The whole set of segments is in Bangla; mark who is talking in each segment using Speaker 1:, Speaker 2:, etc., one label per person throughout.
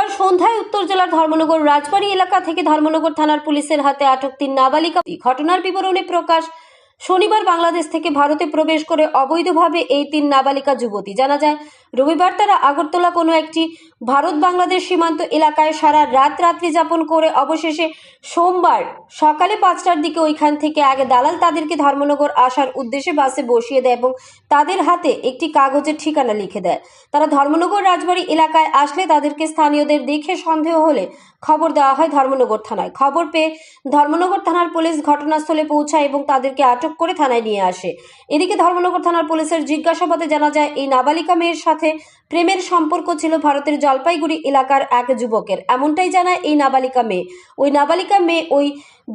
Speaker 1: রবিবার সন্ধ্যায় উত্তর জেলার ধর্মনগর রাজবাড়ী এলাকা থেকে ধর্মনগর থানার পুলিশের হাতে আটক ৩ নাবালিকা। ঘটনার বিবরণে প্রকাশ, শনিবার বাংলাদেশ থেকে ভারতে প্রবেশ করে অবৈধভাবে এই ৩ নাবালিকা যুবতী। জানা যায়, রবিবার তারা আগরতলা কোনো একটি ভারত বাংলাদেশ সীমান্ত এলাকায় সারা রাত্রি যাপন করে অবশেষে সোমবার সকালে ৫টার দিকে ওইখান থেকে আগে দালাল তাদেরকে ধর্মনগর আসার উদ্দেশ্যে বাসে বসিয়ে দেয় এবং তাদের হাতে একটি কাগজের ঠিকানা লিখে দেয়। তারা ধর্মনগর রাজবাড়ী এলাকায় আসলে তাদেরকে স্থানীয়দের দেখে সন্দেহ হলে খবর দেওয়া হয় ধর্মনগর থানায়। খবর পেয়ে ধর্মনগর থানার পুলিশ ঘটনাস্থলে পৌঁছায় এবং তাদেরকে আটক করে থানায় নিয়ে আসে। এদিকে ধর্মনগর থানার পুলিশের জিজ্ঞাসাবাদে জানা যায়, এই নাবালিকা মেয়ের সাথে প্রেমের সম্পর্ক ছিল ভারতের জলপাইগুড়ি এলাকার এক যুবকের। এমনটাই জানায় এই নাবালিকা মেয়ে। ওই নাবালিকা মেয়ে ওই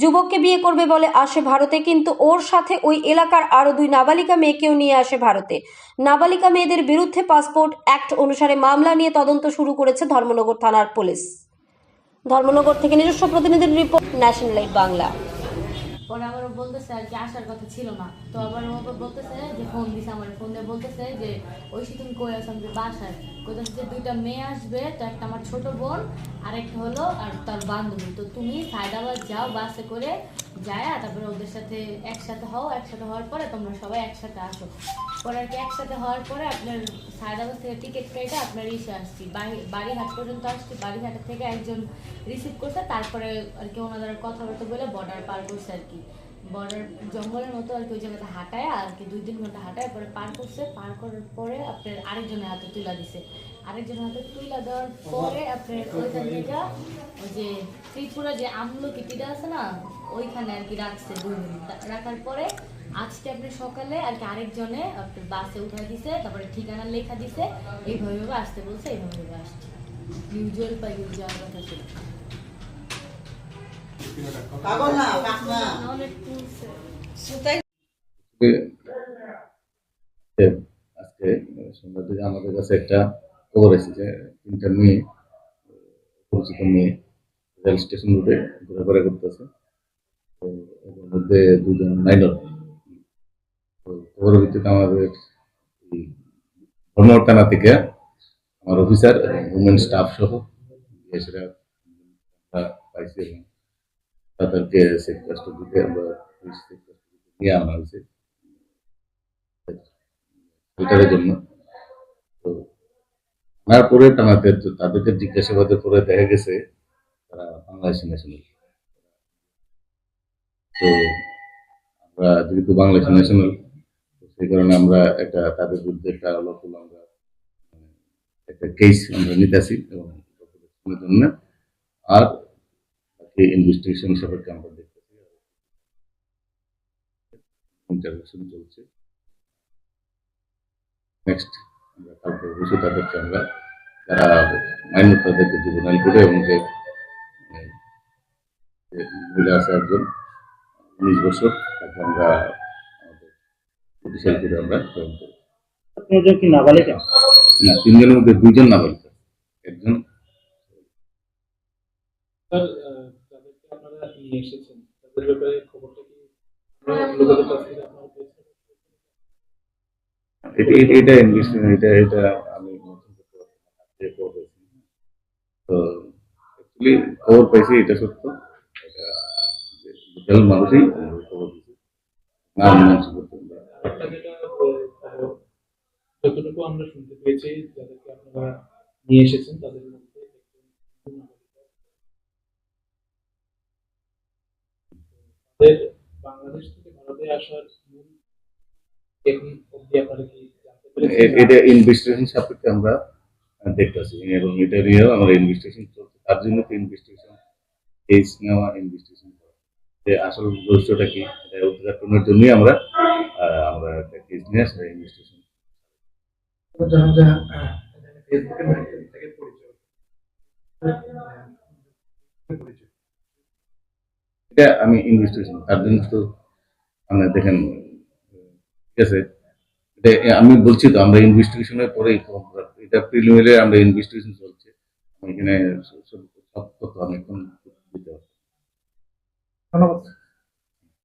Speaker 1: যুবককে বিয়ে করবে বলে আসে ভারতে, কিন্তু ওর সাথে ওই এলাকার আরো 2 নাবালিকা মেয়েকেও নিয়ে আসে ভারতে। নাবালিকা মেয়েদের বিরুদ্ধে পাসপোর্ট অ্যাক্ট অনুসারে মামলা নিয়ে তদন্ত শুরু করেছে ধর্মনগর থানার পুলিশ। ধর্মনগর থেকে নিজস্ব প্রতিনিধির রিপোর্ট, ন্যাশনাল লাইভ বাংলা।
Speaker 2: পরে আবার বলতেছে আর কি আসার কথা ছিল না, তো আবার ও বলতেছে যে ফোন দিছে, আমার ফোন দিয়ে বলতেছে যে ঐশী তুমি কই আছো, আমি বাসায়। কইতেছে যে 2টা মেয়ে আসবে, তো একটা আমার ছোট বোন আর একটা হলো আর তার বান্ধবী, তো তুমি সায়দাবাদ যাও বাসে করে যায়, তারপরে ওদের সাথে একসাথে হও, একসাথে হওয়ার পরে তোমরা সবাই একসাথে আসো। পরে আর কি একসাথে হওয়ার পরে আপনার সায়দাবাদ থেকে টিকিট কেটে আপনার ইসে আসছি, বাড়িহাট পর্যন্ত আসছি। বাড়িহাটের থেকে একজন রিসিভ করছে, তারপরে আর কি ওনাদের কথাবার্তা বলে বর্ডার পার করছে আর কি। বর্ডার জঙ্গলের মতো আর কি ওই জায়গাতে হাঁটায় আর কি 2-3 ঘন্টা হাঁটায়, পরে পার করছে। পার করার পরে আপনার আরেকজনের হাতে তুলা দিছে। আরেকজনের হাতে তুলা দেওয়ার পরে আপনার ওইখান থেকে ওই যে ত্রিপুরা যে আমলকি টিটা আছে না, ওইখানে আর কি রাখছে 2 মিনিট। রাখার পরে আজকে আপনি সকালে আর কি আরেকজনে আপনার বাসে উঠাই দিছে, তারপরে ঠিকানা লেখা দিছে, এইভাবে আসতে বলছে, এইভাবে আসছে। ইউজুয়াল পাইগুলো যাওয়ার কথা ছিল।
Speaker 3: আজকে সন্ধ্যার দিকে আমাদের কাছে একটা খবর এসেছে, 3টা মেয়ে, পরিচিত মেয়ে রেল স্টেশন রুটে ঘোরাফেরা করতেছে। তো এদের মধ্যে 2জন মাইনর। তো খবরের ভিত্তিতে আমাদের ধর্মনগর থানা থেকে আমার অফিসার এবং উমেন স্টাফ সহ এসেরা পাইছি এবং তাদেরকে সেফ কাস্টডিতে আমরা নিয়ে আনা হয়েছে ফিল্টারের জন্য। তো আনার পরে তাদেরকে জিজ্ঞাসাবাদের পরে দেখা গেছে তারা বাংলাদেশি ন্যাশনাল। তো আমরা যেহেতু বাংলাদেশি ন্যাশনাল, সেই কারণে আমরা তাদের বিরুদ্ধে একটা লোকাল আমরা একটা কেস আমরা নিতেছি এবং জন্য আর ইনভেস্টিগেশন সাপেক্ষে আমরা দেখতেছি, ইন্টারভিউ চলছে। নেক্সট আমরা কালকে অবশ্যই তাদেরকে আমরা যারা মাইনর তাদেরকে জুভেনাইল কোর্টে এবং যে মহিলা আছে একজন 19 বছর, তাকে আমরা আমাদের জুডিশিয়াল কোর্টে আমরা প্রেরণ করি।
Speaker 4: আপনাদের কি নাবালিকা?
Speaker 3: না, 3জনের মধ্যে 2জন নাবালিকা, একজন।
Speaker 4: স্যার, যাদেরকে আপনারা নিয়ে এসেছেন তাদের ব্যাপারে খবরটা কি লোকেদের কাছ থেকে আপনারা পেয়েছেন?
Speaker 3: এটা আমি তো অ্যাকচুয়ালি খবর পাইছি, এটা সত্য, এটা লোকাল মানুষই খবর দিচ্ছে, নাম মেনশন করতে।
Speaker 4: একটা যেটা যতটুকু আমরা শুনতে পেয়েছি, যাদেরকে আপনারা নিয়ে এসেছেন তাদের মধ্যে একজন নাবালিকা। তাদের বাংলাদেশ থেকে ভারতে আসার মূল এখন অবধি আপনারা কি জানতে পেরেছেন?
Speaker 3: এটা ইনভেস্টিগেশন সাপেক্ষে আমরা দেখতেছি এবং এটা নিয়েও আমরা ইনভেস্টিগেশন চলছে। তার জন্য তো ইনভেস্টিগেশন কেস নেওয়া, ইনভেস্টিগেশন করা, যে আসল রহস্যটা কি এটা উদ্ঘাটনের জন্যই আমরা একটা কেস নিয়ে আসলে ইনভেস্টিগেশন। এটা আমি ইনভেস্টিগেশন, তার জন্য তো আমরা দেখেন, ঠিক আছে, এটা আমি বলছি তো আমরা ইনভেস্টিগেশনের পরে এটা প্রিলিমিনারি আমরা ইনভেস্টিগেশন চলছে, এখানে সব তথ্য আমি এখন দিতে পারবো।
Speaker 4: ধন্যবাদ।